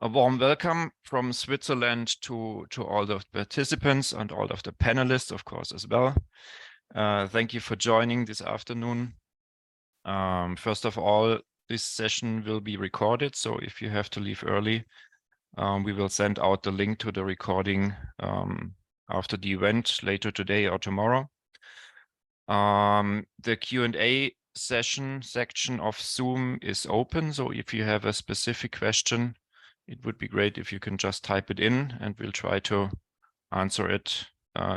A warm welcome from Switzerland to all of the participants and all of the panelists, of course, as well. Thank you for joining this afternoon. First of all, this session will be recorded, so if you have to leave early, we will send out the link to the recording after the event later today or tomorrow. The Q&A section of Zoom is open, so if you have a specific question, it would be great if you can just type it in and we'll try to answer it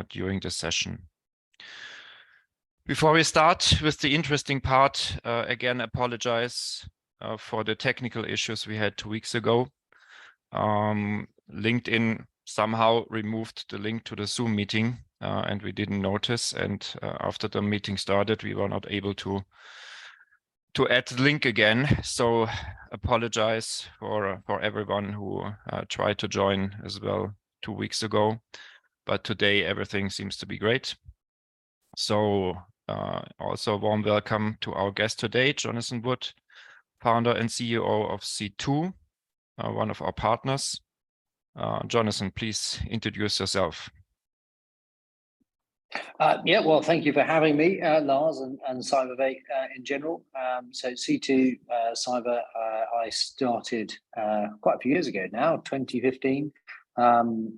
during the session. Before we start with the interesting part, again, apologize for the technical issues we had 2 weeks ago. LinkedIn somehow removed the link to the Zoom meeting and we didn't notice. And after the meeting started, we were not able to add the link again. So apologize for everyone who tried to join as well 2 weeks ago. But today everything seems to be great. So also a warm welcome to our guest today, Jonathan Wood, founder and CEO of C2, one of our partners. Jonathan, please introduce yourself. Yeah, well, thank you for having me, Lars, and Cyber in general. So C2 Cyber, I started quite a few years ago now, 2015,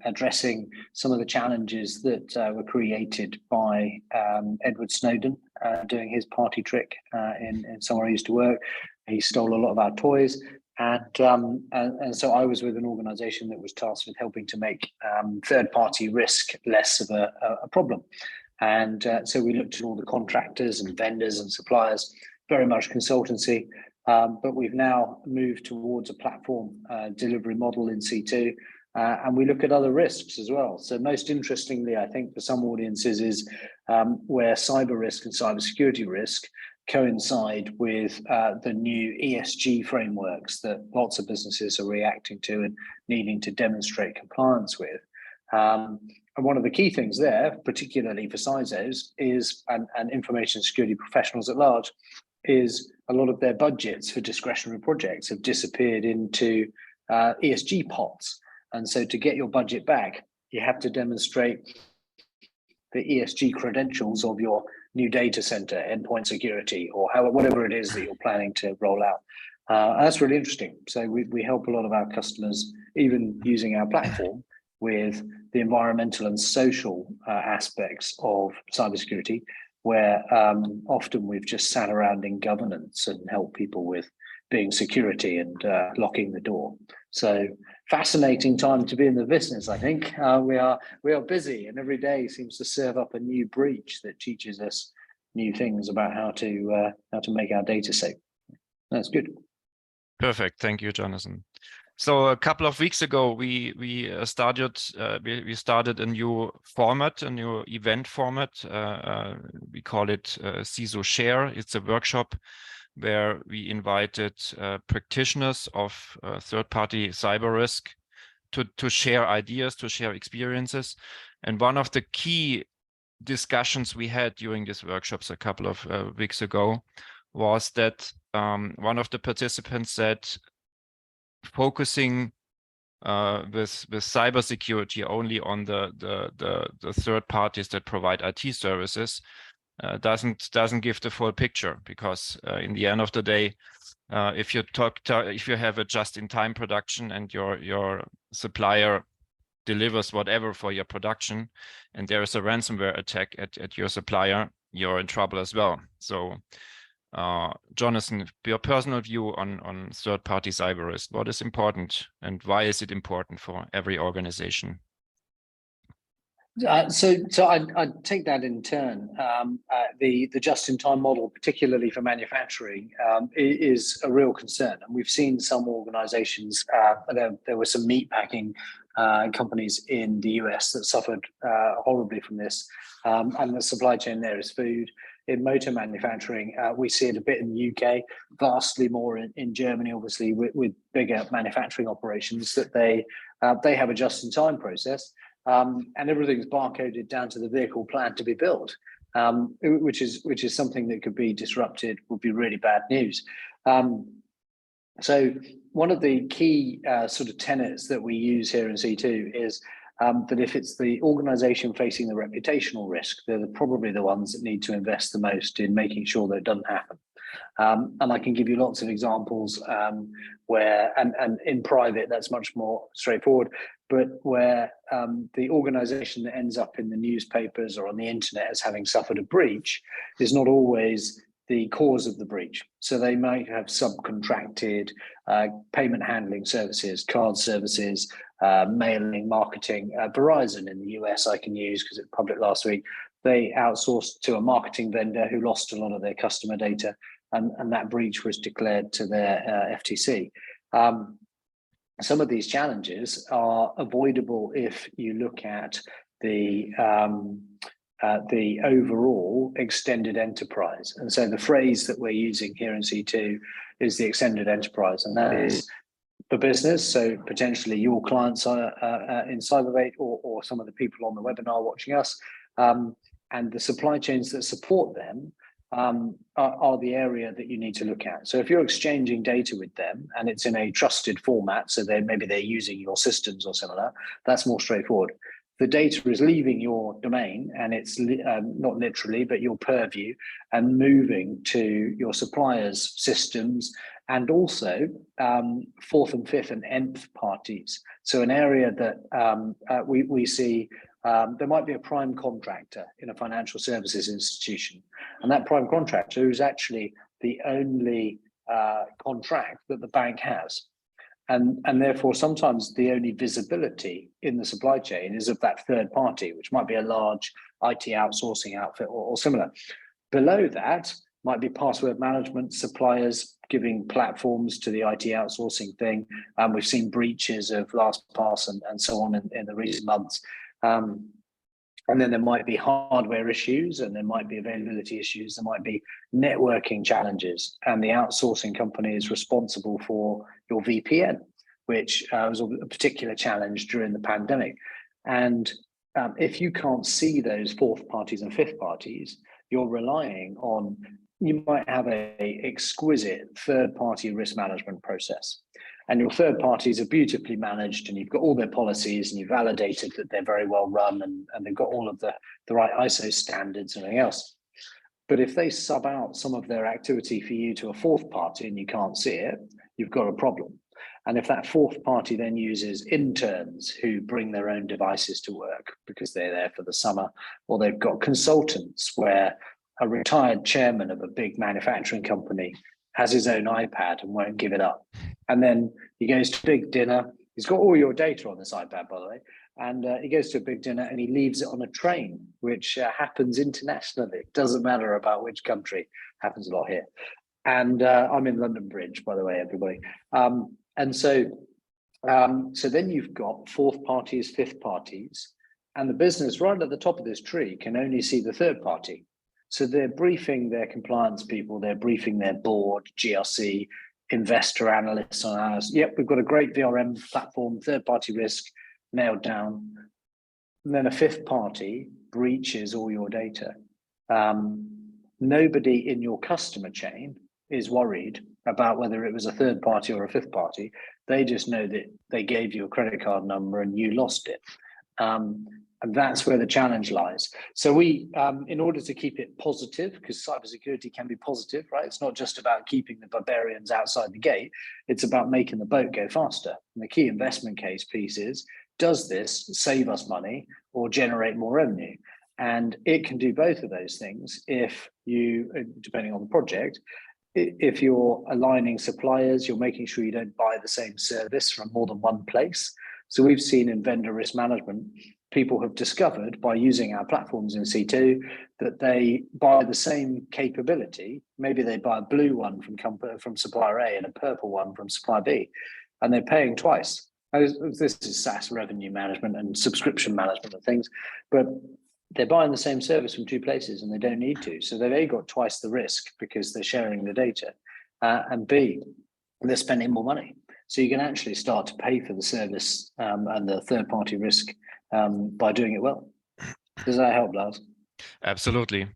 addressing some of the challenges that were created by Edward Snowden doing his party trick in somewhere I used to work. He stole a lot of our toys. And so I was with an organization that was tasked with helping to make third-party risk less of a problem. And so we looked at all the contractors and vendors and suppliers, very much consultancy, but we've now moved towards a platform delivery model in C2, and we look at other risks as well. So most interestingly, I think for some audiences is where cyber risk and cybersecurity risk coincide with the new ESG frameworks that lots of businesses are reacting to and needing to demonstrate compliance with. And one of the key things there, particularly for CISOs, is and information security professionals at large, is a lot of their budgets for discretionary projects have disappeared into ESG pots. And so to get your budget back, you have to demonstrate the ESG credentials of your new data center, endpoint security, or whatever it is that you're planning to roll out. And that's really interesting. So we help a lot of our customers, even using our platform, with the environmental and social aspects of cybersecurity, where often we've just sat around in governance and helped people with being security and locking the door. So fascinating time to be in the business, I think. We are busy, and every day seems to serve up a new breach that teaches us new things about how to make our data safe. That's good. Perfect. Thank you, Jonathan. So a couple of weeks ago, we started a new format, a new event format. We call it CISO Share. It's a workshop where we invited practitioners of third-party cyber risk to share ideas, to share experiences. And one of the key discussions we had during these workshops a couple of weeks ago was that one of the participants said focusing with cybersecurity only on the third parties that provide IT services doesn't give the full picture, because in the end of the day, if you have a just-in-time production and your supplier delivers whatever for your production, and there is a ransomware attack at your supplier, you're in trouble as well. So, Jonathan, your personal view on third-party cyber risk, what is important and why is it important for every organization? So I'd take that in turn. The just-in-time model, particularly for manufacturing, is a real concern. And we've seen some organizations, there were some meatpacking companies in the US that suffered horribly from this. And the supply chain there is food. In motor manufacturing, we see it a bit in the UK, vastly more in Germany, obviously, with bigger manufacturing operations, that they have a just-in-time process. And everything's barcoded down to the vehicle planned to be built, which is something that could be disrupted, would be really bad news. So one of the key sort of tenets that we use here in C2 is that if it's the organization facing the reputational risk, they're probably the ones that need to invest the most in making sure that it doesn't happen. And I can give you lots of examples where, and in private, that's much more straightforward, but where the organization that ends up in the newspapers or on the internet as having suffered a breach is not always the cause of the breach. So they might have subcontracted payment handling services, card services, mailing, marketing. Verizon in the US I can use because it's public last week. They outsourced to a marketing vendor who lost a lot of their customer data, and that breach was declared to their FTC. Some of these challenges are avoidable if you look at the overall extended enterprise. And so the phrase that we're using here in C2 is the extended enterprise, and that is the business. So potentially your clients are in Cyberbait or some of the people on the webinar watching us, and the supply chains that support them are the area that you need to look at. So if you're exchanging data with them and it's in a trusted format, so maybe they're using your systems or similar, that's more straightforward. The data is leaving your domain and it's not literally, but your purview, and moving to your suppliers' systems, and also fourth and fifth and nth parties. So an area that we see, there might be a prime contractor in a financial services institution, and that prime contractor is actually the only contract that the bank has. And therefore, sometimes the only visibility in the supply chain is of that third party, which might be a large IT outsourcing outfit or similar. Below that might be password management, suppliers giving platforms to the IT outsourcing thing. We've seen breaches of LastPass and so on in the recent months. And then there might be hardware issues, and there might be availability issues. There might be networking challenges, and the outsourcing company is responsible for your VPN, which was a particular challenge during the pandemic. And if you can't see those fourth parties and fifth parties, you're relying on, you might have a exquisite third-party risk management process. And your third parties are beautifully managed, and you've got all their policies, and you've validated that they're very well run, and they've got all of the right ISO standards and everything else. But if they sub out some of their activity for you to a fourth party and you can't see it, you've got a problem. And if that fourth party then uses interns who bring their own devices to work because they're there for the summer, or they've got consultants where a retired chairman of a big manufacturing company has his own iPad and won't give it up. And then he goes to a big dinner. He's got all your data on this iPad, by the way. And he goes to a big dinner and he leaves it on a train, which happens internationally. It doesn't matter about which country, happens a lot here. And I'm in London Bridge, by the way, everybody. And so then you've got fourth parties, fifth parties, and the business right at the top of this tree can only see the third party. So they're briefing their compliance people, they're briefing their board, GRC, investor analysts on ours. Yep, we've got a great VRM platform, third-party risk nailed down. And then a fifth party breaches all your data. Nobody in your customer chain is worried about whether it was a third party or a fifth party. They just know that they gave you a credit card number and you lost it. And that's where the challenge lies. So we, in order to keep it positive, because cybersecurity can be positive, right? It's not just about keeping the barbarians outside the gate. It's about making the boat go faster. And the key investment case piece is, does this save us money or generate more revenue? And it can do both of those things if you, depending on the project, if you're aligning suppliers, you're making sure you don't buy the same service from more than one place. So we've seen in vendor risk management, people have discovered by using our platforms in C2 that they buy the same capability. Maybe they buy a blue one from supplier A and a purple one from supplier B, and they're paying twice. This is SaaS revenue management and subscription management and things, but they're buying the same service from two places and they don't need to. So they've A, got twice the risk because they're sharing the data, and B, they're spending more money. So you can actually start to pay for the service and the third-party risk by doing it well. Does that help, Lars? Absolutely.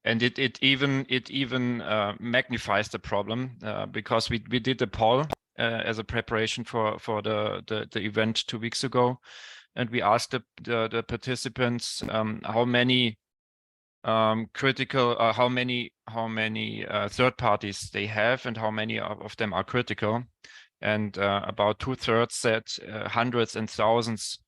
And it even magnifies the problem because we did a poll as a preparation for the event 2 weeks ago, and we asked the participants how many critical, how many third parties they have and how many of them are critical. And about 2/3 said hundreds and thousands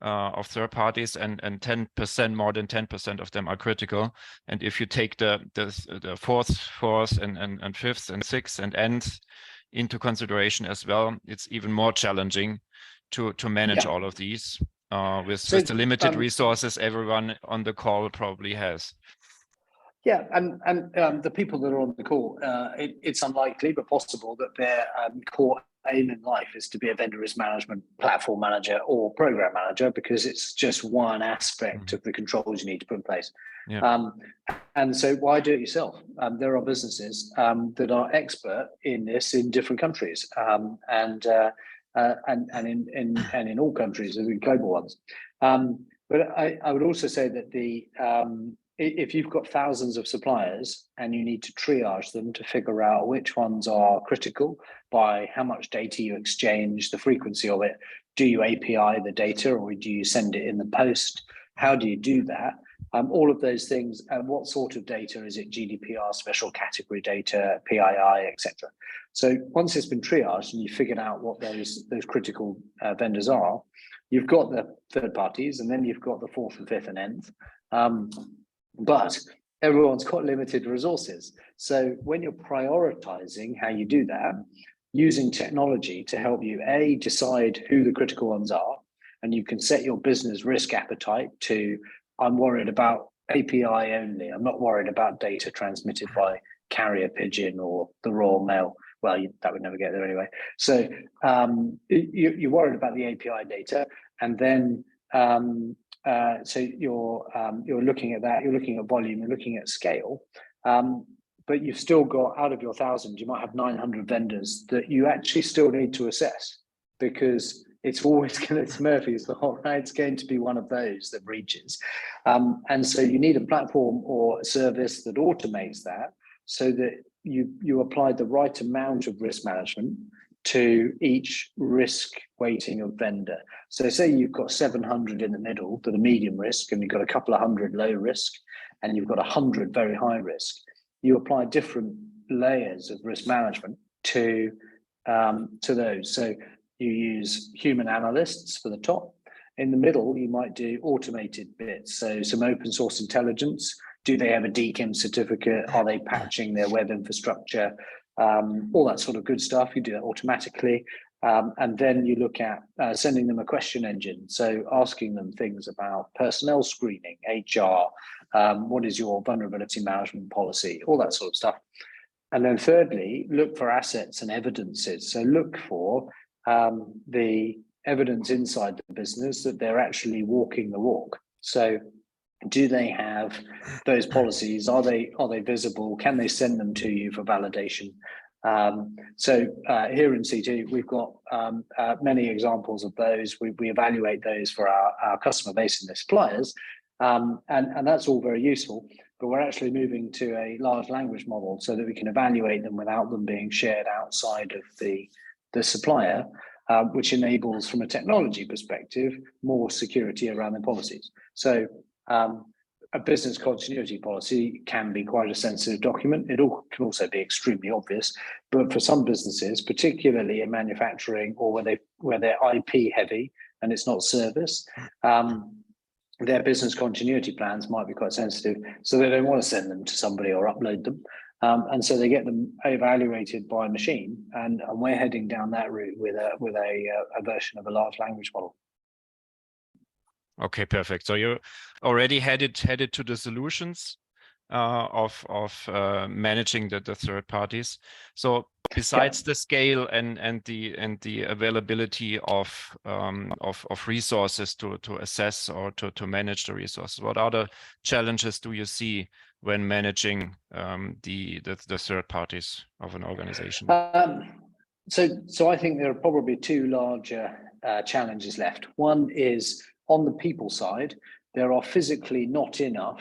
of third parties, and 10%, more than 10% of them are critical. And if you take the fourth and fifth and sixth and nth into consideration as well, it's even more challenging to manage all of these with the limited resources everyone on the call probably has. Yeah, and the people that are on the call, it's unlikely but possible that their core aim in life is to be a vendor risk management platform manager or program manager, because it's just one aspect of the controls you need to put in place. Yeah. And so why do it yourself? There are businesses that are expert in this in different countries, and in all countries, in global ones. But I would also say that if you've got thousands of suppliers and you need to triage them to figure out which ones are critical by how much data you exchange, the frequency of it, do you API the data or do you send it in the post? How do you do that? All of those things, and what sort of data is it? GDPR, special category data, PII, etc. So once it's been triaged and you figured out what those critical vendors are, you've got the third parties, and then you've got the fourth and fifth and nth. But everyone's got limited resources. So when you're prioritizing how you do that, using technology to help you, decide who the critical ones are, and you can set your business risk appetite to, I'm worried about API only. I'm not worried about data transmitted by carrier pigeon or the Royal Mail. Well, that would never get there anyway. So you're worried about the API data, and then so you're looking at that. You're looking at volume. You're looking at scale. But you've still got, out of your 1,000, you might have 900 vendors that you actually still need to assess, because it's always going to, it's Murphy's Law, right? It's going to be one of those that breaches. And so you need a platform or a service that automates that, so that you apply the right amount of risk management to each risk weighting of vendor. So say you've got 700 in the middle that are medium risk, and you've got a couple of hundred low risk, and you've got 100 very high risk. You apply different layers of risk management to those. So you use human analysts for the top. In the middle, you might do automated bits. So some open source intelligence. Do they have a DKIM certificate? Are they patching their web infrastructure? All that sort of good stuff. You do that automatically. And then you look at sending them a question engine. So asking them things about personnel screening, HR, what is your vulnerability management policy, all that sort of stuff. And then thirdly, look for assets and evidences. So look for the evidence inside the business that they're actually walking the walk. So do they have those policies? Are they visible? Can they send them to you for validation? So here in C2, we've got many examples of those. We evaluate those for our customer base and their suppliers, and that's all very useful. But we're actually moving to a large language model so that we can evaluate them without them being shared outside of the supplier, which enables, from a technology perspective, more security around the policies. So a business continuity policy can be quite a sensitive document. It can also be extremely obvious, but for some businesses, particularly in manufacturing or where they're IP heavy and it's not service, their business continuity plans might be quite sensitive, so they don't want to send them to somebody or upload them. And so they get them evaluated by a machine, and we're heading down that route with a version of a large language model. Okay, perfect. So you're already headed to the solutions of managing the third parties. So besides the scale and the availability of resources to assess or to manage the resources, what other challenges do you see when managing the third parties of an organization? So I think there are probably two larger challenges left. One is on the people side. There are physically not enough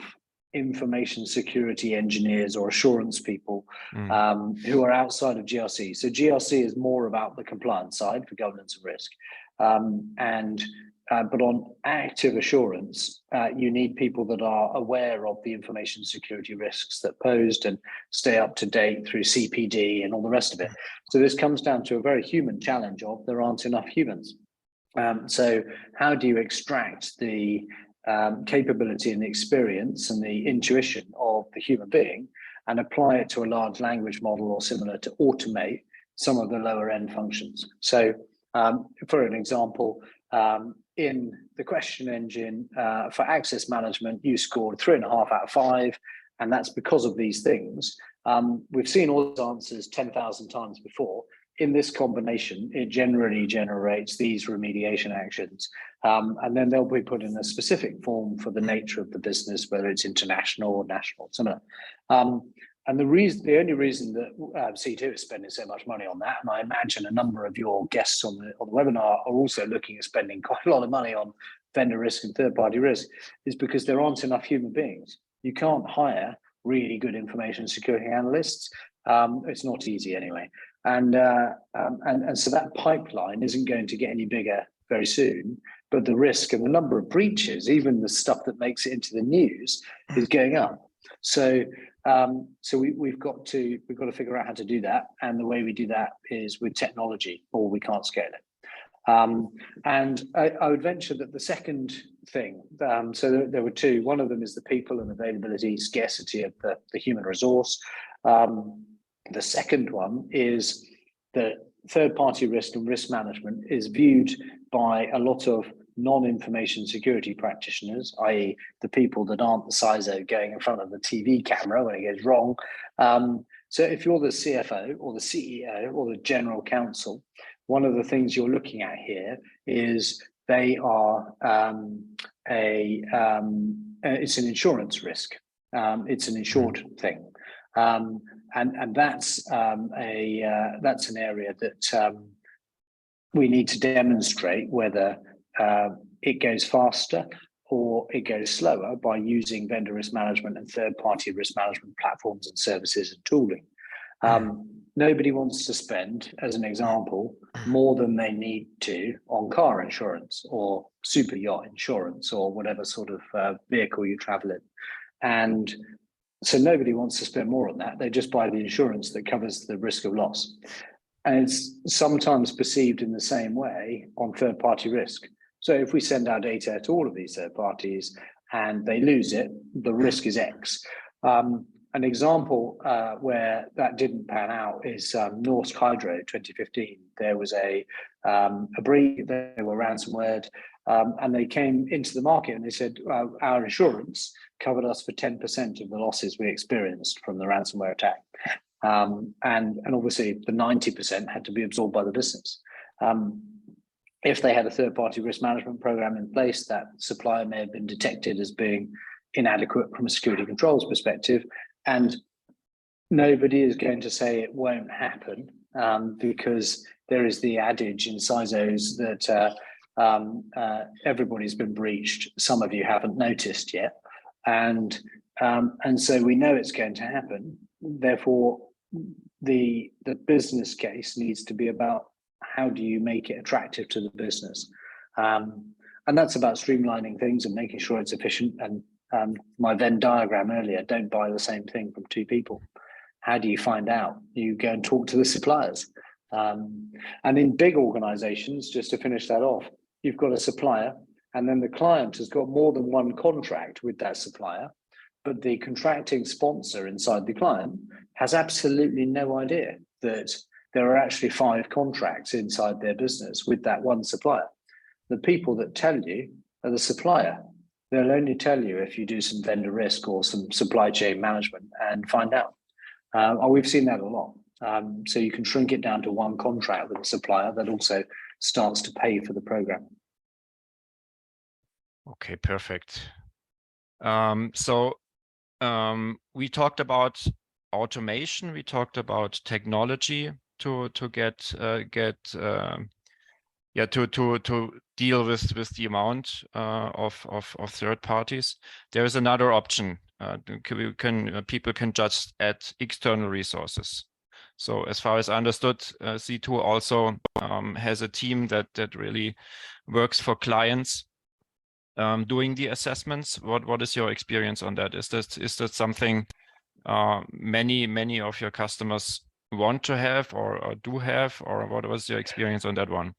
information security engineers or assurance people who are outside of GRC. So GRC is more about the compliance side for governance and risk. But on active assurance, you need people that are aware of the information security risks that posed and stay up to date through CPD and all the rest of it. So this comes down to a very human challenge of there aren't enough humans. So how do you extract the capability and the experience and the intuition of the human being and apply it to a large language model or similar to automate some of the lower end functions? So for an example, in the question engine for access management, you scored 3.5 out of 5, and that's because of these things. We've seen all those answers 10,000 times before. In this combination, it generally generates these remediation actions, and then they'll be put in a specific form for the nature of the business, whether it's international or national, similar. And the only reason that C2 is spending so much money on that, and I imagine a number of your guests on the webinar are also looking at spending quite a lot of money on vendor risk and third-party risk, is because there aren't enough human beings. You can't hire really good information security analysts. It's not easy anyway. And so that pipeline isn't going to get any bigger very soon, but the risk and the number of breaches, even the stuff that makes it into the news, is going up. So we've got to figure out how to do that, and the way we do that is with technology, or we can't scale it. And I would venture that the second thing, so there were two. One of them is the people and availability, scarcity of the human resource. The second one is that third-party risk and risk management is viewed by a lot of non-information security practitioners, i.e. the people that aren't the CISO going in front of the TV camera when it goes wrong. So if you're the CFO or the CEO or the general counsel, one of the things you're looking at here is they are it's an insurance risk. It's an insured thing. And that's an area that we need to demonstrate whether it goes faster or it goes slower by using vendor risk management and third-party risk management platforms and services and tooling. Nobody wants to spend, as an example, more than they need to on car insurance or super yacht insurance or whatever sort of vehicle you travel in. And so nobody wants to spend more on that. They just buy the insurance that covers the risk of loss. And it's sometimes perceived in the same way on third-party risk. So if we send our data to all of these third parties and they lose it, the risk is X. An example where that didn't pan out is Norsk Hydro 2015. There was a breach, they were ransomware, and they came into the market and they said, our insurance covered us for 10% of the losses we experienced from the ransomware attack. And obviously the 90% had to be absorbed by the business. If they had a third-party risk management program in place, that supplier may have been detected as being inadequate from a security controls perspective. And nobody is going to say it won't happen because there is the adage in CISOs that everybody's been breached. Some of you haven't noticed yet. And so we know it's going to happen. Therefore, the business case needs to be about how do you make it attractive to the business? And that's about streamlining things and making sure it's efficient. And my Venn diagram earlier, don't buy the same thing from two people. How do you find out? You go and talk to the suppliers. And in big organizations, just to finish that off, you've got a supplier and then the client has got more than one contract with that supplier, but the contracting sponsor inside the client has absolutely no idea that there are actually 5 contracts inside their business with that one supplier. The people that tell you are the supplier. They'll only tell you if you do some vendor risk or some supply chain management and find out. We've seen that a lot. So you can shrink it down to one contract with a supplier that also starts to pay for the program. Okay, perfect. We talked about automation. We talked about technology to deal with the amount of third parties. There is another option people can just add external resources. So as far as I understood, C2 also has a team that really works for clients doing the assessments. What is your experience on that? Is that something many of your customers want to have or do have, or what was your experience on that one?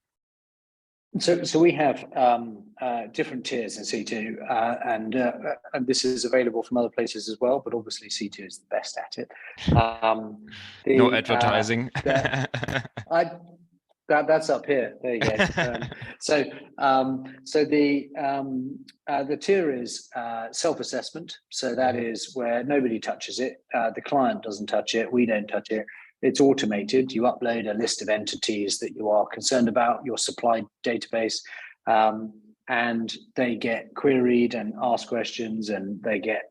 So we have different tiers in C2, and this is available from other places as well. But obviously, C2 is the best at it. No advertising. That's up here. There you go. So the tier is self-assessment. So that is where nobody touches it. The client doesn't touch it. We don't touch it. It's automated. You upload a list of entities that you are concerned about, your supply database, and they get queried and asked questions, and they get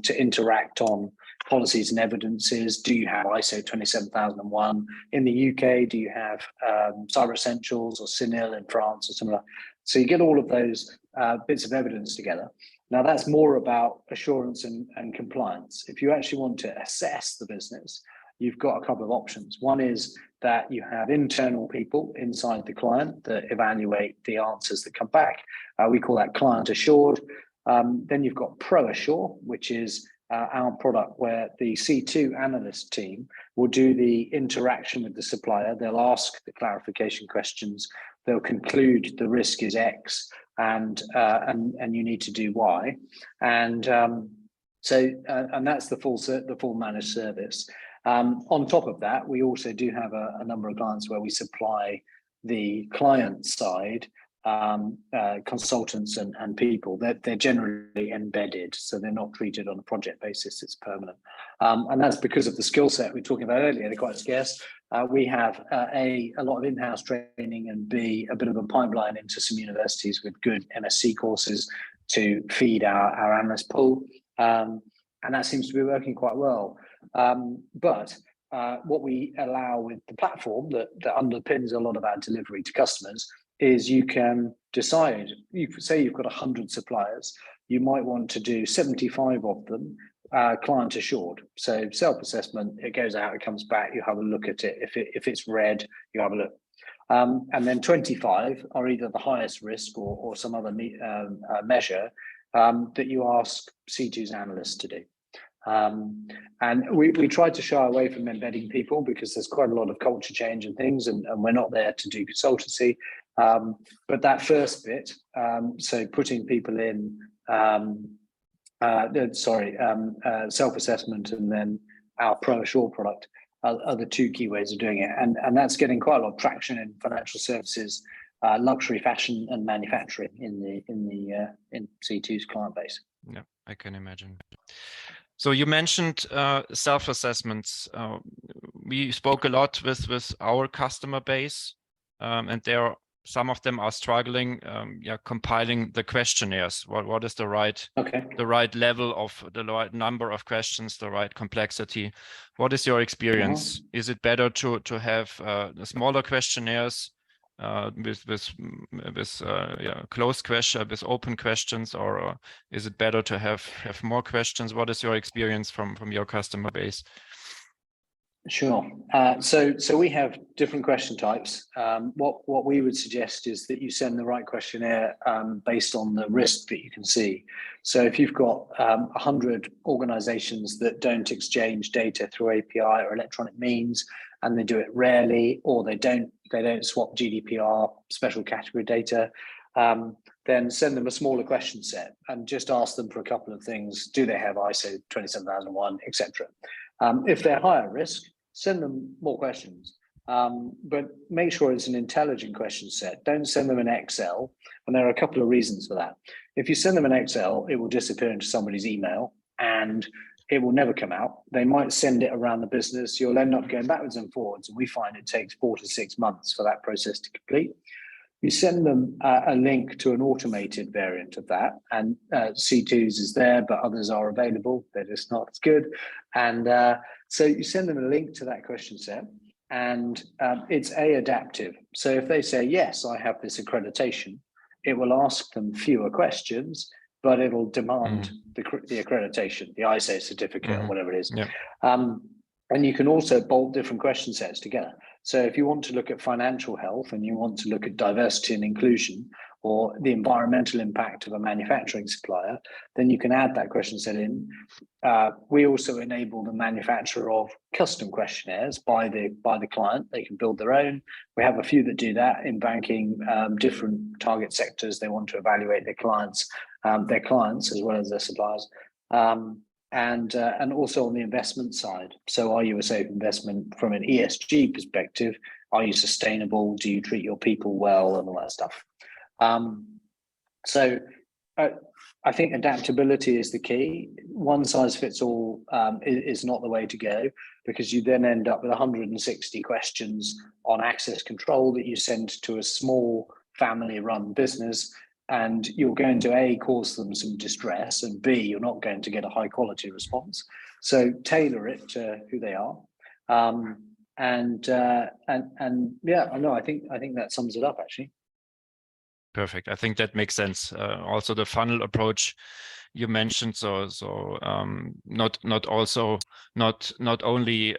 to interact on policies and evidences. Do you have ISO 27001 in the UK? Do you have Cyber Essentials or CINIL in France or something like that? So you get all of those bits of evidence together. Now that's more about assurance and compliance. If you actually want to assess the business, you've got a couple of options. One is that you have internal people inside the client that evaluate the answers that come back. We call that client assured. Then you've got Pro Assure, which is our product where the C2 analyst team will do the interaction with the supplier. They'll ask the clarification questions. They'll conclude the risk is X and you need to do Y. And that's the full managed service. On top of that, we also do have a number of clients where we supply the client side consultants and people. They're generally embedded, so they're not treated on a project basis. It's permanent, and that's because of the skill set we were talking about earlier. They're quite scarce. We have a lot of in-house training and B, a bit of a pipeline into some universities with good MSc courses to feed our analyst pool, and that seems to be working quite well. But what we allow with the platform that underpins a lot of our delivery to customers is you can decide, you say you've got 100 suppliers, you might want to do 75 of them client assured. So self-assessment, it goes out, it comes back, you have a look at it. If it's red, you have a look. And then 25 are either the highest risk or some other measure that you ask C2's analysts to do. And we tried to shy away from embedding people because there's quite a lot of culture change and things, and we're not there to do consultancy. But that first bit, so putting people in, self-assessment and then our Pro Assure product are the two key ways of doing it. And that's getting quite a lot of traction in financial services, luxury fashion and manufacturing in C2's client base. Yeah, I can imagine. So you mentioned self-assessments. We spoke a lot with our customer base, and some of them are struggling, compiling the questionnaires. What is the right level of the right number of questions, the right complexity? What is your experience? Is it better to have the smaller questionnaires with closed question, with open questions, or is it better to have more questions? What is your experience from your customer base? Sure. So we have different question types. What we would suggest is that you send the right questionnaire based on the risk that you can see. So if you've got 100 organizations that don't exchange data through API or electronic means, and they do it rarely, or they don't swap GDPR special category data, then send them a smaller question set and just ask them for a couple of things. Do they have ISO 27001, etc.? If they're higher risk, send them more questions, but make sure it's an intelligent question set. Don't send them an Excel, and there are a couple of reasons for that. If you send them an Excel, it will disappear into somebody's email and it will never come out. They might send it around the business. You'll end up going backwards and forwards, and we find it takes 4 to 6 months for that process to complete. You send them a link to an automated variant of that, and C2's is there, but others are available. They're just not as good. And so you send them a link to that question set, and it's adaptive. So if they say, yes, I have this accreditation, it will ask them fewer questions, but it'll demand the accreditation, the ISO certificate, or whatever it is. Yeah. And you can also bolt different question sets together. So if you want to look at financial health and you want to look at diversity and inclusion, or the environmental impact of a manufacturing supplier, then you can add that question set in. We also enable the manufacturer of custom questionnaires by the client. They can build their own. We have a few that do that in banking, different target sectors. They want to evaluate their clients as well as their suppliers. And also on the investment side. So are you a safe investment from an ESG perspective? Are you sustainable? Do you treat your people well, and all that stuff? So I think adaptability is the key. One size fits all is not the way to go, because you then end up with 160 questions on access control that you send to a small family-run business, and you're going to A, cause them some distress, and B, you're not going to get a high-quality response. So tailor it to who they are. And yeah, I know. I think that sums it up, actually. Perfect. I think that makes sense. Also, the funnel approach you mentioned. So not only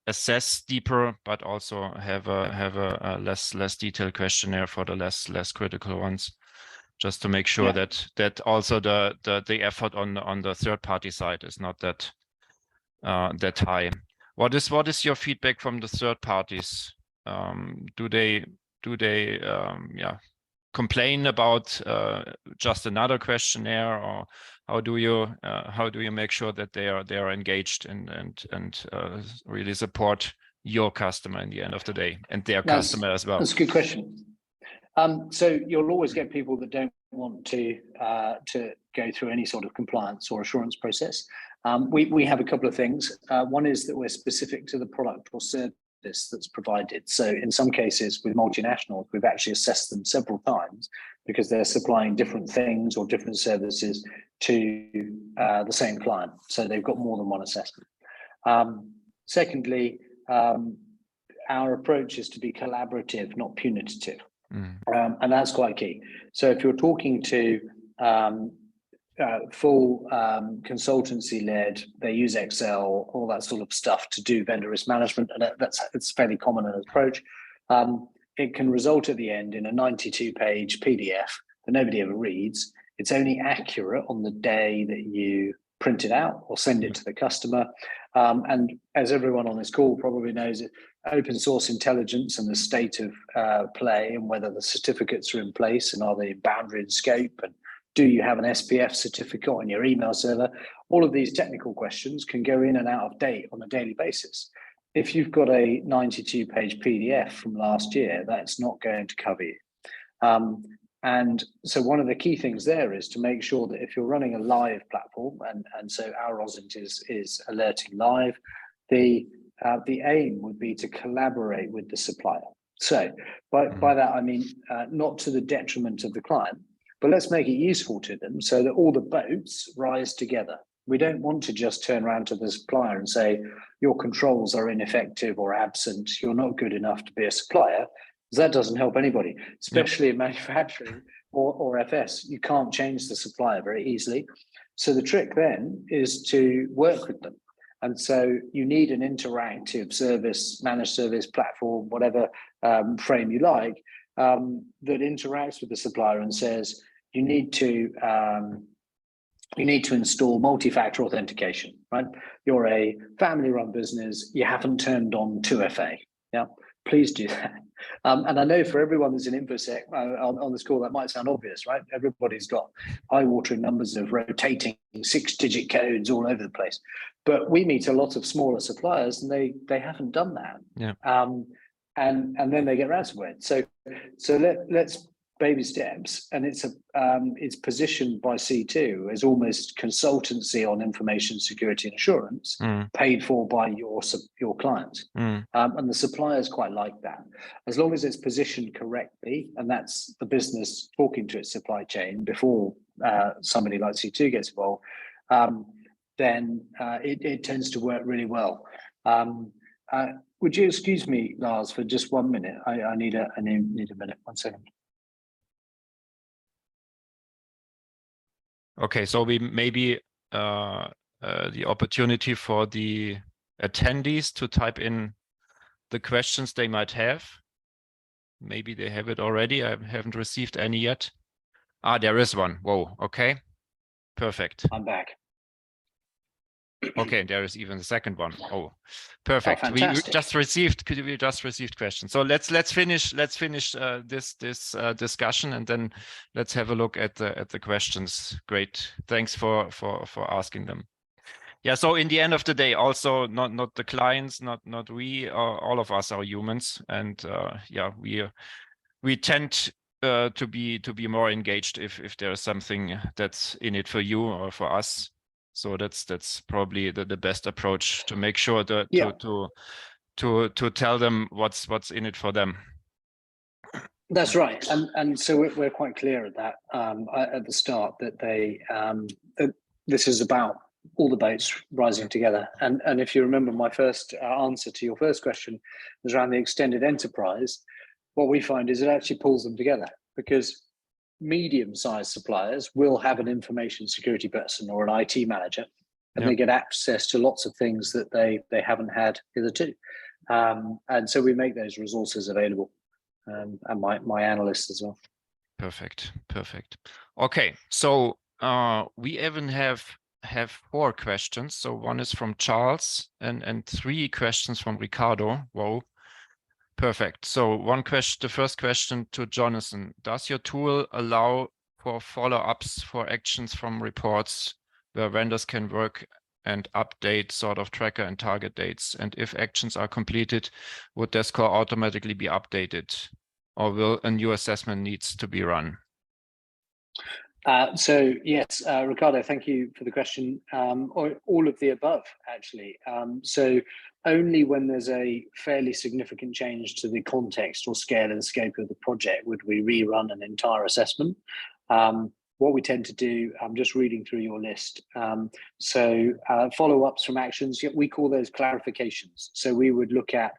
assess deeper, but also have a less detailed questionnaire for the less critical ones, just to make sure that also the effort on the third party side is not that high. What is your feedback from the third parties? Do they complain about just another questionnaire, or how do you make sure that they are engaged and really support your customer in the end of the day, and their customer as well? That's a good question. So you'll always get people that don't want to go through any sort of compliance or assurance process. We have a couple of things. One is that we're specific to the product or service that's provided. So in some cases with multinationals, we've actually assessed them several times because they're supplying different things or different services to the same client. So they've got more than one assessment. Secondly, our approach is to be collaborative, not punitive. And that's quite key. So if you're talking to full consultancy led, they use Excel, all that sort of stuff to do vendor risk management, and it's fairly common an approach. It can result at the end in a 92-page PDF that nobody ever reads. It's only accurate on the day that you print it out or send it to the customer. And as everyone on this call probably knows, open source intelligence and the state of play, and whether the certificates are in place and are they boundary and scope, and do you have an SPF certificate on your email server? All of these technical questions can go in and out of date on a daily basis. If you've got a 92-page PDF from last year, that's not going to cover you. And so one of the key things there is to make sure that if you're running a live platform, and so our ROSINT is alerting live, the aim would be to collaborate with the supplier. So by that, I mean, not to the detriment of the client, but let's make it useful to them so that all the boats rise together. We don't want to just turn around to the supplier and say, your controls are ineffective or absent, you're not good enough to be a supplier, because that doesn't help anybody, especially in manufacturing or FS. You can't change the supplier very easily. So the trick then is to work with them. And so you need an interactive service, managed service platform, whatever frame you like, that interacts with the supplier and says, you need to install multi-factor authentication, right? You're a family-run business. You haven't turned on 2FA. Yeah, please do that. And I know for everyone that's in InfoSec on this call, that might sound obvious, right? Everybody's got eye-watering numbers of rotating 6-digit codes all over the place. But we meet a lot of smaller suppliers, and they haven't done that. Yeah. And then they get ransomware. So let's baby steps, and it's positioned by C2 as almost consultancy on information security and assurance, paid for by your client. And the suppliers quite like that, as long as it's positioned correctly, and that's the business talking to its supply chain before somebody like C2 gets involved. Then it tends to work really well. Would you excuse me, Lars, for just 1 minute? I need a minute. 1 second. Okay, so we maybe the opportunity for the attendees to type in the questions they might have. Maybe they have it already. I haven't received any yet. Ah, there is one. Whoa, okay. Perfect. I'm back. Okay, there is even the second one. Oh, Oh, perfect. We fantastic. just received questions. So let's finish this discussion, and then let's have a look at the questions. Great. Thanks for asking them. Yeah, so in the end of the day, also not the clients, not we, all of us are humans, and yeah, we tend to be more engaged if there is something that's in it for you or for us. So that's probably the best approach to make sure that Yeah. to tell them what's in it for them. That's right, and so we're quite clear at that at the start that that this is about all the boats rising together. And if you remember, my first answer to your first question was around the extended enterprise. What we find is it actually pulls them together, because medium-sized suppliers will have an information security person or an IT manager, and they get access to lots of things that they haven't had hitherto. And so we make those resources available. And my analysts as well. Perfect. Okay, so we even have 4 questions. So one is from Charles and 3 questions from Ricardo. Whoa. Perfect. So the first question to Jonathan: does your tool allow for follow-ups for actions from reports where vendors can work and update sort of tracker and target dates? And if actions are completed, would their score automatically be updated, or will a new assessment needs to be run? So yes, Ricardo, thank you for the question. Or all of the above, actually. So only when there's a fairly significant change to the context or scale and scope of the project would we rerun an entire assessment. What we tend to do, I'm just reading through your list. So follow-ups from actions, we call those clarifications. So we would look at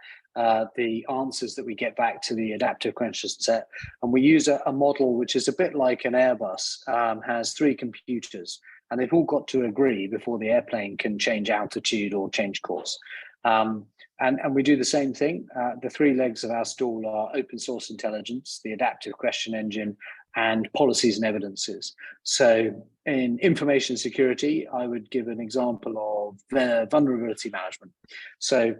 the answers that we get back to the adaptive question set. And we use a model which is a bit like an Airbus, has 3 computers, and they've all got to agree before the airplane can change altitude or change course. And we do the same thing. The 3 legs of our stool are open source intelligence, the adaptive question engine, and policies and evidences. So in information security, I would give an example of the vulnerability management. So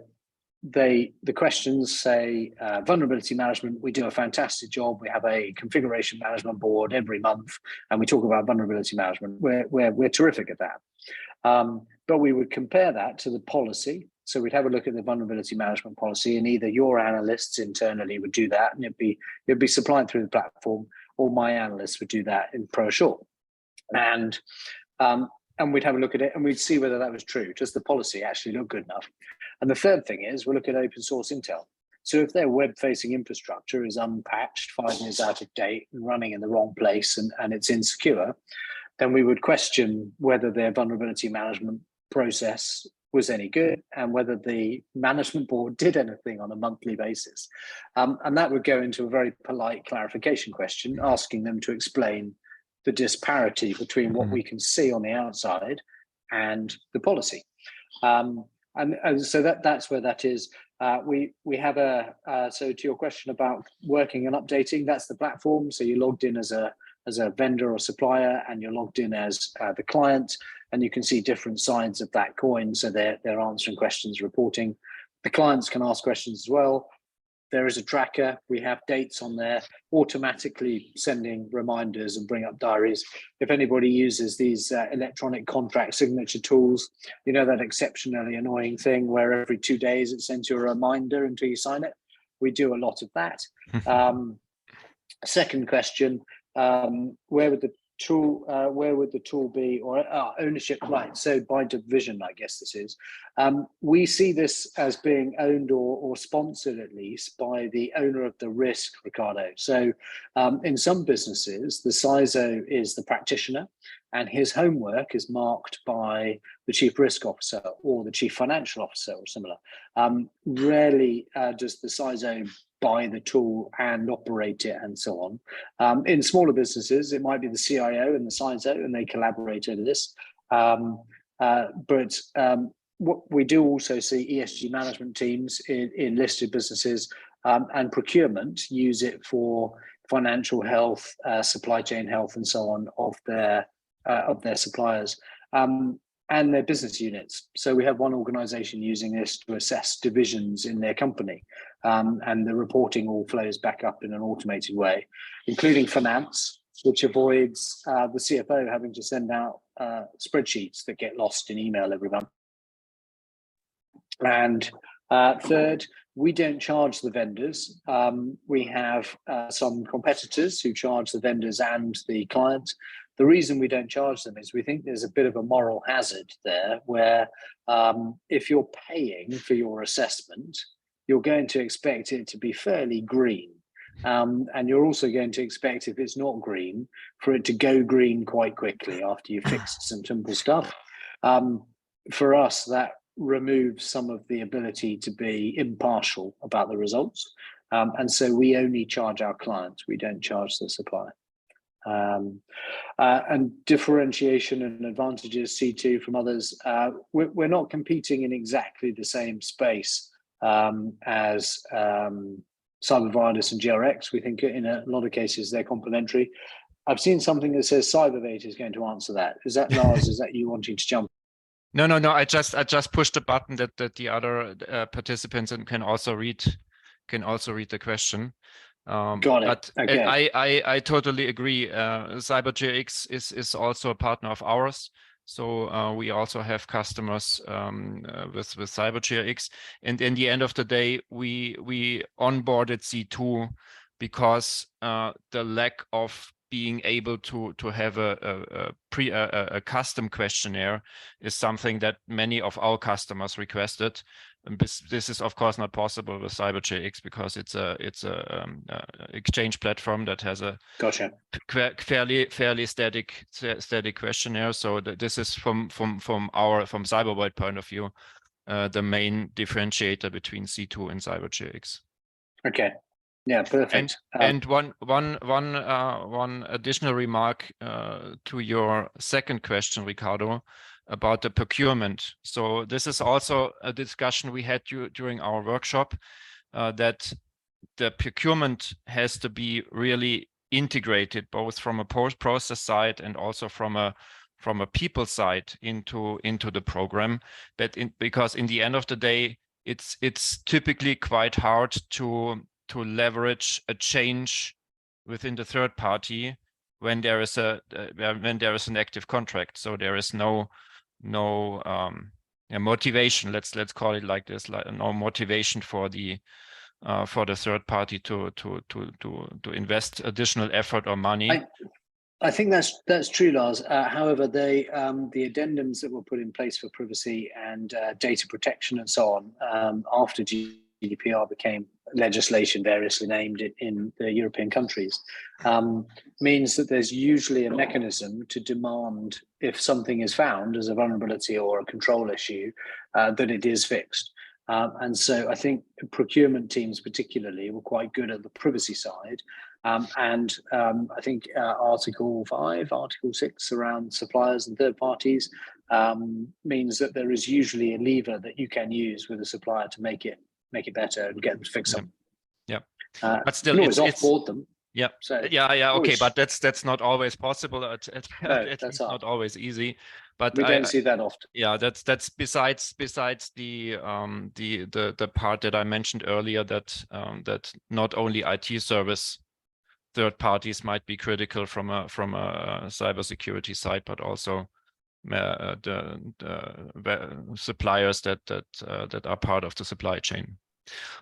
the questions say vulnerability management, we do a fantastic job. We have a configuration management board every month, and we talk about vulnerability management. We're terrific at that. But we would compare that to the policy. So we'd have a look at the vulnerability management policy, and either your analysts internally would do that, and it'd be supplied through the platform, or my analysts would do that in ProAssure. And we'd have a look at it, and we'd see whether that was true. Does the policy actually look good enough? And the third thing is we'll look at open source intel. So if their web-facing infrastructure is unpatched, 5 years out of date, and running in the wrong place, and it's insecure, then we would question whether their vulnerability management process was any good and whether the management board did anything on a monthly basis. And that would go into a very polite clarification question, asking them to explain the disparity between what we can see on the outside and the policy. And so that's where that is. We have so to your question about working and updating, that's the platform. So you're logged in as a vendor or supplier, and you're logged in as the client, and you can see different sides of that coin. So they're answering questions, reporting. The clients can ask questions as well. There is a tracker. We have dates on there, automatically sending reminders and bring up diaries. If anybody uses these electronic contract signature tools, you know that exceptionally annoying thing where every 2 days it sends you a reminder until you sign it. We do a lot of that. Second question, where would the tool be, or ownership rights? So by division, I guess this is. We see this as being owned or sponsored, at least, by the owner of the risk, Ricardo. So in some businesses, the CISO is the practitioner, and his homework is marked by the chief risk officer or the chief financial officer or similar. Rarely does the CISO buy the tool and operate it and so on. In smaller businesses, it might be the CIO and the CISO, and they collaborate over this. But what we do also see ESG management teams in listed businesses and procurement use it for financial health, supply chain health, and so on of their suppliers and their business units. So we have one organization using this to assess divisions in their company, and the reporting all flows back up in an automated way, including finance, which avoids the CFO having to send out spreadsheets that get lost in email every month. And third, we don't charge the vendors. We have some competitors who charge the vendors and the clients. The reason we don't charge them is we think there's a bit of a moral hazard there where if you're paying for your assessment, you're going to expect it to be fairly green. And you're also going to expect, if it's not green, for it to go green quite quickly after you've fixed some simple stuff. For us, that removes some of the ability to be impartial about the results. And so we only charge our clients, we don't charge the supplier. And differentiation and advantages, C2 from others, we're not competing in exactly the same space as CyberViolence and GRX. We think in a lot of cases they're complementary. I've seen something that says CyberVate is going to answer that. Is that Lars? Is that you wanting to jump? No. I just pushed the button that the other participants can also read the question. Got it. But okay. I totally agree. CyberGRX is also a partner of ours. So we also have customers with CyberGRX. And in the end of the day, we onboarded C2 because the lack of being able to have a custom questionnaire is something that many of our customers requested. And this is of course not possible with CyberGRX because it's a exchange platform that has a fairly static questionnaire. So this is from CyberVault point of view the main differentiator between C2 and CyberGRX. Okay. Yeah, perfect. And one additional remark to your second question, Ricardo, about the procurement. So this is also a discussion we had during our workshop, that the procurement has to be really integrated, both from a post-process side and also from a people side into the program. Because in the end of the day, it's typically quite hard to leverage a change within the third party when there is an active contract. So there is no motivation. Let's call it like this. Like no motivation for the third party to invest additional effort or money. I think that's true, Lars. However, the addendums that were put in place for privacy and data protection and so on after GDPR became legislation variously named in the European countries, means that there's usually a mechanism to demand, if something is found as a vulnerability or a control issue, that it is fixed. And so I think procurement teams particularly were quite good at the privacy side. And I think Article 5, Article 6 around suppliers and third parties means that there is usually a lever that you can use with a supplier to make it better and get them to fix them. Yeah. But still, it's offboard them. Yeah. So yeah. Okay, but that's not always possible. No, that's not always easy. But we don't see that often. Yeah, that's besides the part that I mentioned earlier, that not only IT service third parties might be critical from a cybersecurity side, but also the suppliers that are part of the supply chain.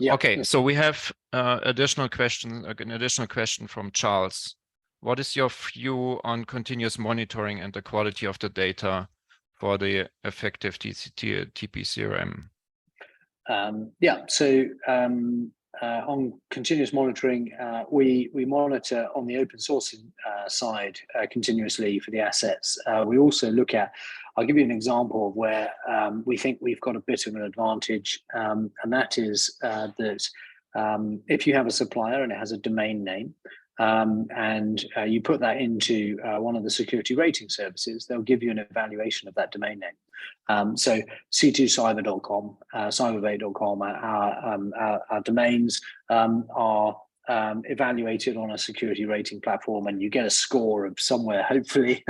Yeah. Okay, so we have an additional question from Charles. What is your view on continuous monitoring and the quality of the data for the effective TPCRM? On continuous monitoring, we monitor on the open source side continuously for the assets. We also look at, I'll give you an example of where we think we've got a bit of an advantage, and that is that If you have a supplier and it has a domain name, and you put that into one of the security rating services, they'll give you an evaluation of that domain name. So c2cyber.com, cyberbay.com, our domains are evaluated on a security rating platform, and you get a score of somewhere, hopefully,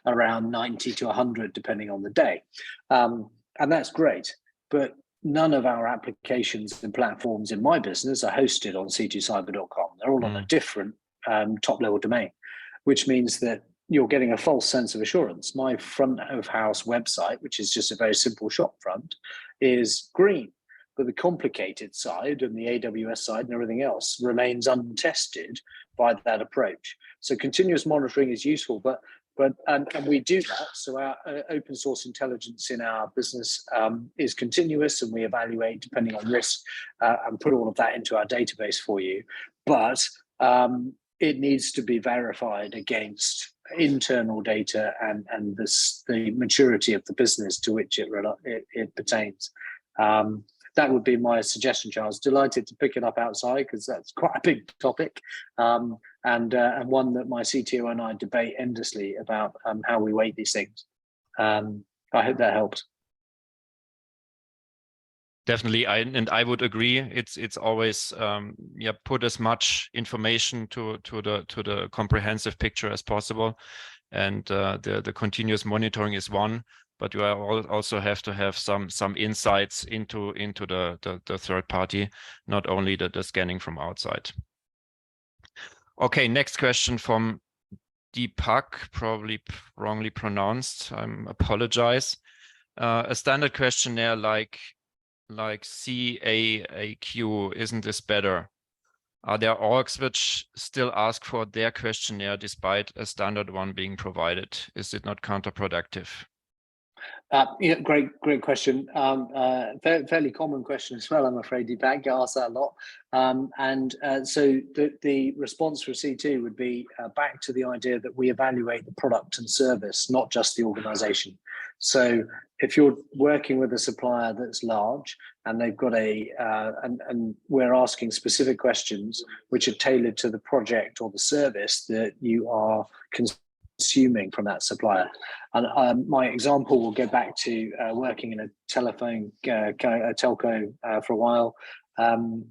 around 90 to 100, depending on the day. And that's great. But none of our applications and platforms in my business are hosted on c2cyber.com. They're all on a different top-level domain, which means that you're getting a false sense of assurance. My front of house website, which is just a very simple shop front, is green, but the complicated side and the AWS side and everything else remains untested by that approach. So continuous monitoring is useful, but we do that. So our open source intelligence in our business is continuous, and we evaluate depending on risk and put all of that into our database for you. But it needs to be verified against internal data and the maturity of the business to which it pertains. That would be my suggestion, Charles. Delighted to pick it up outside because that's quite a big topic, and one that my CTO and I debate endlessly about how we weight these things. I hope that helps. Definitely, I would agree. It's always put as much information to the comprehensive picture as possible, and the continuous monitoring is one. But you also have to have some insights into the third party, not only the scanning from outside. Okay, next question from Deepak, probably wrongly pronounced. I apologize. A standard questionnaire like CAAQ, isn't this better? Are there orgs which still ask for their questionnaire despite a standard one being provided? Is it not counterproductive? Yeah, great question. Fairly common question as well, I'm afraid. Deepak, get asked that a lot. So the response for C2 would be back to the idea that we evaluate the product and service, not just the organization. So if you're working with a supplier that's large and they've got and we're asking specific questions which are tailored to the project or the service that you are consuming from that supplier. And my example will go back to working in a telco for a while.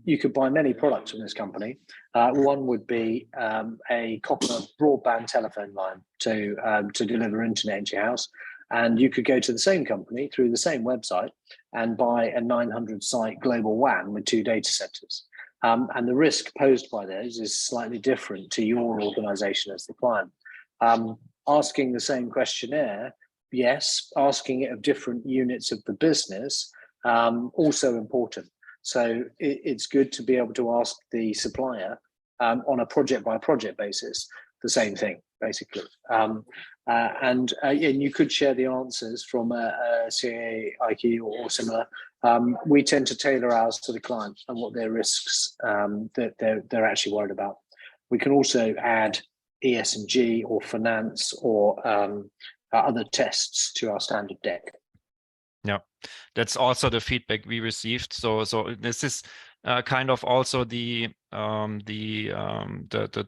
You could buy many products from this company. One would be a copper broadband telephone line to deliver internet into your house. And you could go to the same company through the same website and buy a 900 site global WAN with 2 data centers. And the risk posed by those is slightly different to your organization as the client. Asking the same questionnaire, yes. Asking it of different units of the business, also important. So it's good to be able to ask the supplier on a project by project basis the same thing, basically. And you could share the answers from a CAIQ or similar. We tend to tailor ours to the client and what their risks that they're actually worried about. We can also add ESG or finance or other tests to our standard deck. Yeah, that's also the feedback we received. So this is kind of also the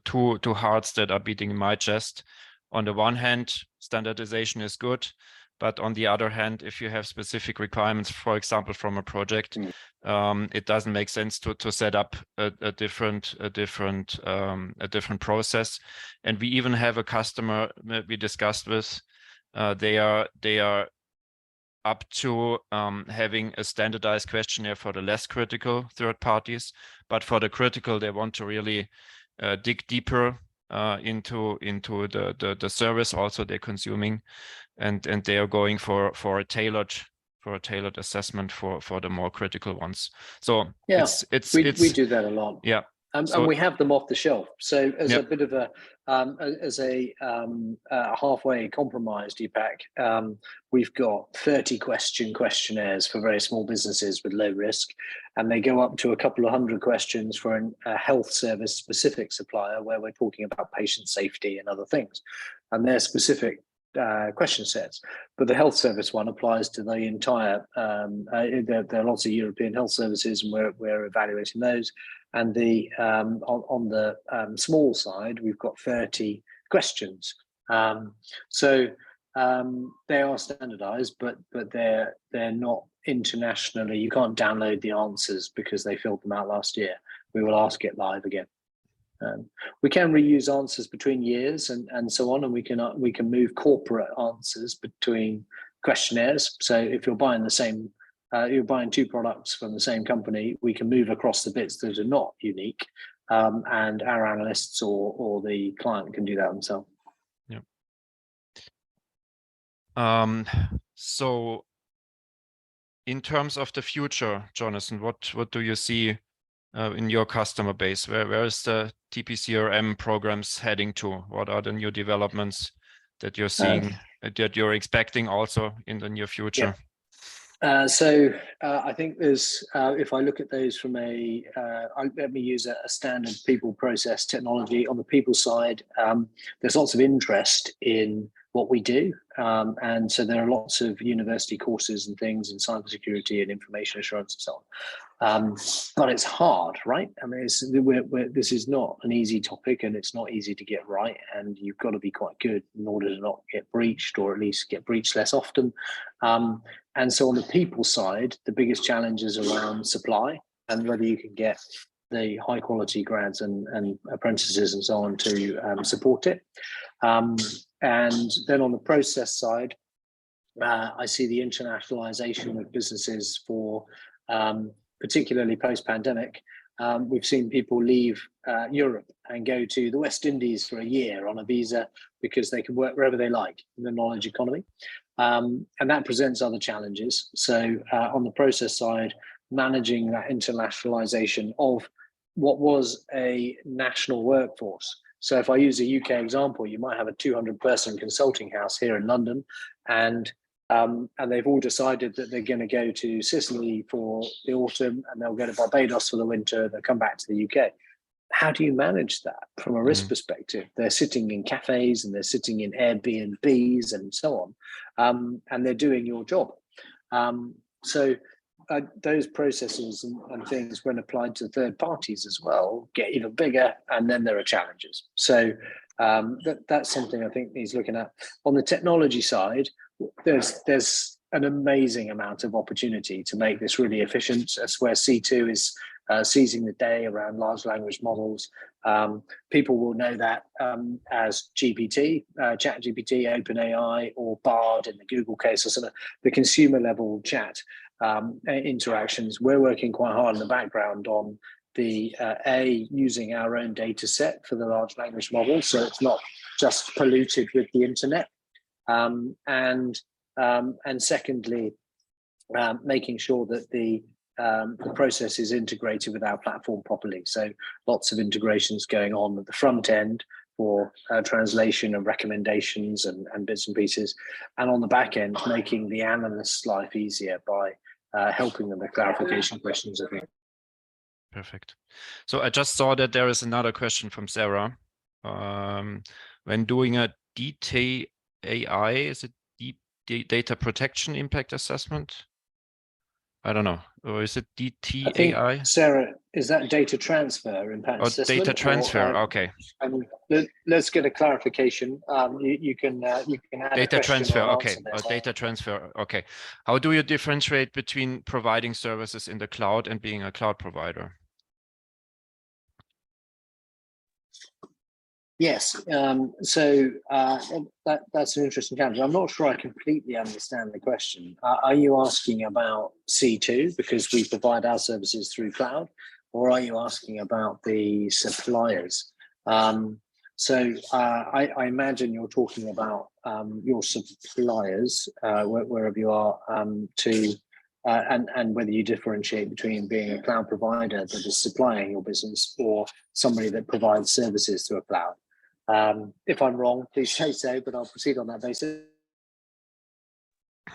two hearts that are beating in my chest. On the one hand, standardization is good, but on the other hand, if you have specific requirements, for example, from a project, it doesn't make sense to set up a different process. And we even have a customer that we discussed with. They are up to having a standardized questionnaire for the less critical third parties, but for the critical, they want to really dig deeper into the service also they're consuming, and they are going for a tailored assessment for the more critical ones. So yeah, we do that a lot. Yeah. And we have them off the shelf. So as a bit of a halfway compromise, Deepak, we've got 30 questionnaires for very small businesses with low risk, and they go up to a couple of hundred questions for a health service specific supplier where we're talking about patient safety and other things, and they're specific. question sets, but the health service one applies to the entire. There are lots of European health services, and we're evaluating those. And the on the small side, we've got 30 questions. So they are standardized, but they're not internationally. You can't download the answers because they filled them out last year. We will ask it live again. We can reuse answers between years and so on, and we can move corporate answers between questionnaires. So if you're buying the same, you're buying two products from the same company, we can move across the bits that are not unique, and our analysts or the client can do that themselves. Yeah. So, in terms of the future, Jonathan, what do you see in your customer base? Where is the TPCRM programs heading to? What are the new developments that you're seeing, that you're expecting also in the near future? Yeah. So I think there's, if I look at those from let me use a standard people process technology. On the people side, there's lots of interest in what we do. And so there are lots of university courses and things in cybersecurity and information assurance and so on. But it's hard, right? I mean, this is not an easy topic, and it's not easy to get right. And you've got to be quite good in order to not get breached, or at least get breached less often. And so on the people side, the biggest challenge is around supply and whether you can get the high quality grads and apprentices and so on to support it. And then on the process side, I see the internationalization of businesses for particularly post-pandemic. We've seen people leave Europe and go to the West Indies for a year on a visa because they can work wherever they like in the knowledge economy. And that presents other challenges. So on the process side, managing that internationalization of what was a national workforce. So if I use a UK example, you might have a 200-person consulting house here in London, and they've all decided that they're going to go to Sicily for the autumn, and they'll go to Barbados for the winter, and they'll come back to the UK. How do you manage that from a risk perspective? They're sitting in cafes and they're sitting in Airbnbs and so on, and they're doing your job. So those processes and things, when applied to third parties as well, get even bigger, and then there are challenges. So that's something I think needs looking at. On the technology side, there's an amazing amount of opportunity to make this really efficient. That's where C2 is seizing the day around large language models. People will know that as GPT, ChatGPT, OpenAI, or Bard in the Google case, or sort of the consumer level chat interactions. We're working quite hard in the background on the using our own data set for the large language model, so it's not just polluted with the internet. And secondly, making sure that the process is integrated with our platform properly. So lots of integrations going on at the front end for translation and recommendations and bits and pieces, and on the back end, making the analyst's life easier by helping them with clarification questions, I think. Perfect. So I just saw that there is another question from Sarah. When doing a DTA, is it deep data protection impact assessment? I don't know. Or is it DTAI? Sarah, is that data transfer impact assessment? Data transfer. Okay. Let's get a clarification. You can add data a transfer. Okay. There. Data transfer. Okay. How do you differentiate between providing services in the cloud and being a cloud provider? Yes. So that's an interesting challenge. I'm not sure I completely understand the question. Are you asking about C2 because we provide our services through cloud, or are you asking about the suppliers? So I imagine you're talking about your suppliers, wherever you are, and whether you differentiate between being a cloud provider that is supplying your business or somebody that provides services through a cloud. If I'm wrong, please say so, but I'll proceed on that basis.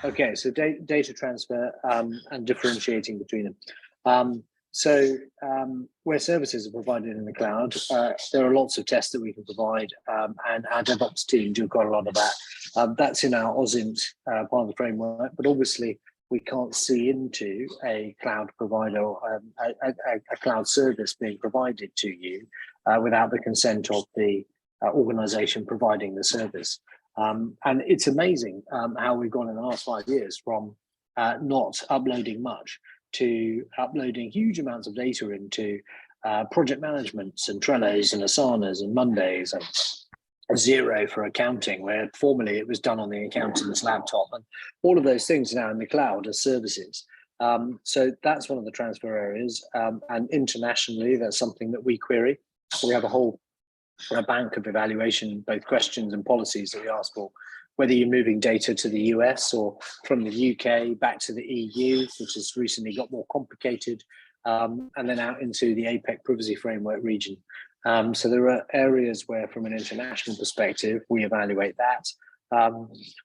Okay, so data transfer and differentiating between them. So where services are provided in the cloud, there are lots of tests that we can provide, and our DevOps team do quite a lot of that. That's in our OSINT part of the framework, but obviously we can't see into a cloud provider or a cloud service being provided to you without the consent of the organization providing the service. And it's amazing how we've gone in the last 5 years from not uploading much to uploading huge amounts of data into project managements and Trellos and Asanas and Mondays and Zero for accounting, where formerly it was done on the accountant's laptop, and all of those things now in the cloud as services. So that's one of the transfer areas, and internationally, that's something that we query. We have a bank of evaluation, both questions and policies that we ask for, whether you're moving data to the US or from the UK back to the EU, which has recently got more complicated, and then out into the APEC privacy framework region. So there are areas where, from an international perspective, we evaluate that.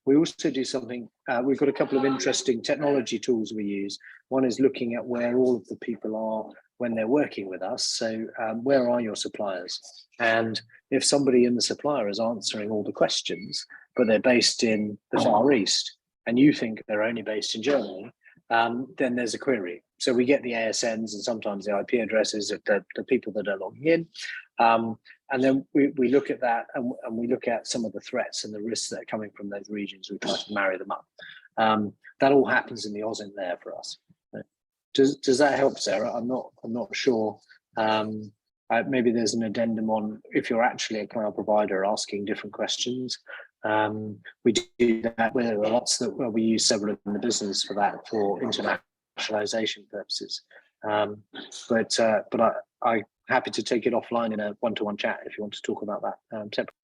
We also do something, we've got a couple of interesting technology tools we use. One is looking at where all of the people are when they're working with us. So where are your suppliers? And if somebody in the supplier is answering all the questions, but they're based in the Far East, and you think they're only based in Germany, then there's a query. So we get the ASNs and sometimes the IP addresses of the people that are logging in. And then we look at that and we look at some of the threats and the risks that are coming from those regions. We try to marry them up. That all happens in the OSINT there for us. Does that help, Sarah? I'm not sure. Maybe there's an addendum on if you're actually a cloud provider asking different questions. We do that where there are lots that we use several in the business for that for internationalization purposes. But I'm happy to take it offline in a one-to-one chat if you want to talk about that separately.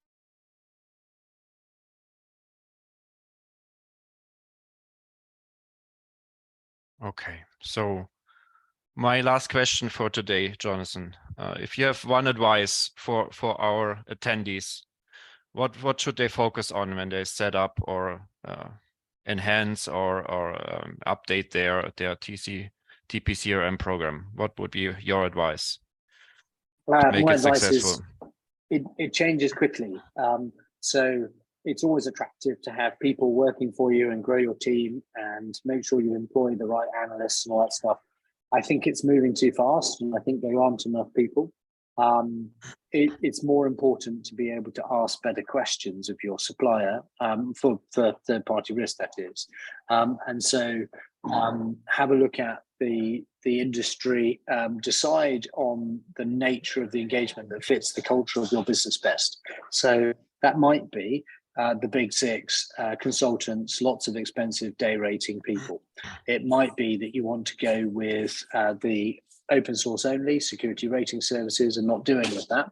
Okay, so my last question for today, Jonathan, if you have one advice for our attendees, what should they focus on when they set up or enhance or update their TPCRM program? What would be your advice to make My it advice successful? is it changes quickly. So it's always attractive to have people working for you and grow your team and make sure you employ the right analysts and all that stuff. I think it's moving too fast, and I think there aren't enough people. It's more important to be able to ask better questions of your supplier for third-party risk, that is. And so have a look at the industry, decide on the nature of the engagement that fits the culture of your business best. So that might be the big six consultants, lots of expensive day rating people. It might be that you want to go with the open source only security rating services and not doing with that.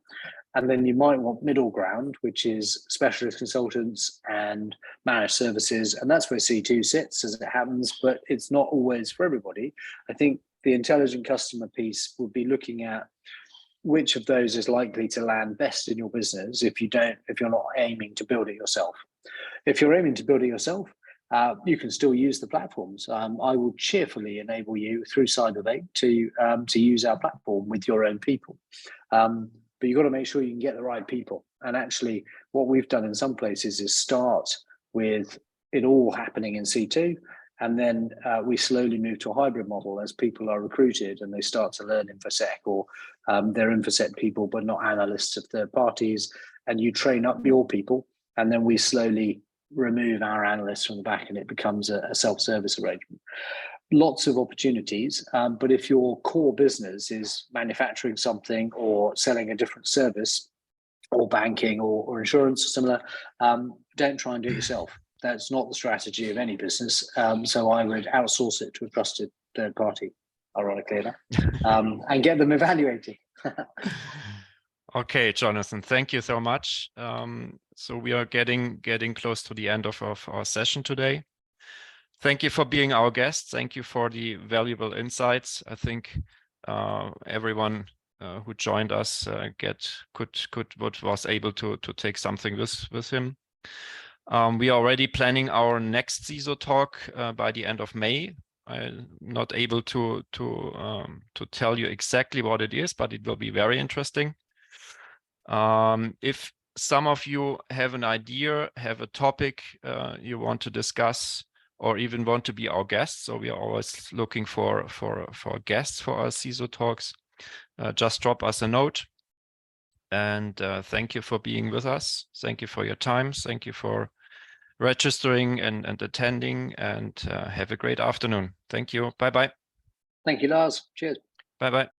And then you might want middle ground, which is specialist consultants and managed services. And that's where C2 sits as it happens, but it's not always for everybody. I think the intelligent customer piece will be looking at which of those is likely to land best in your business if you're not aiming to build it yourself. If you're aiming to build it yourself, you can still use the platforms. I will cheerfully enable you through Cybervate to use our platform with your own people. But you've got to make sure you can get the right people. And actually, what we've done in some places is start with it all happening in C2, and then we slowly move to a hybrid model as people are recruited and they start to learn InfoSec, or they're InfoSec people but not analysts of third parties, and you train up your people, and then we slowly remove our analysts from the back and it becomes a self-service arrangement. Lots of opportunities, but if your core business is manufacturing something or selling a different service or banking or insurance or similar, don't try and do it yourself. That's not the strategy of any business. So I would outsource it to a trusted third party, ironically enough, and get them evaluated. Okay, Jonathan, thank you so much. So we are getting close to the end of our session today. Thank you for being our guest. Thank you for the valuable insights. I think everyone who joined us was able to take something with him. We are already planning our next CISO talk by the end of May. I'm not able to tell you exactly what it is, but it will be very interesting. If some of you have an idea, have a topic you want to discuss, or even want to be our guests, so we are always looking for guests for our CISO talks, just drop us a note. And thank you for being with us. Thank you for your time. Thank you for registering and attending, and have a great afternoon. Thank you. Bye-bye. Thank you, Lars. Cheers. Bye-bye.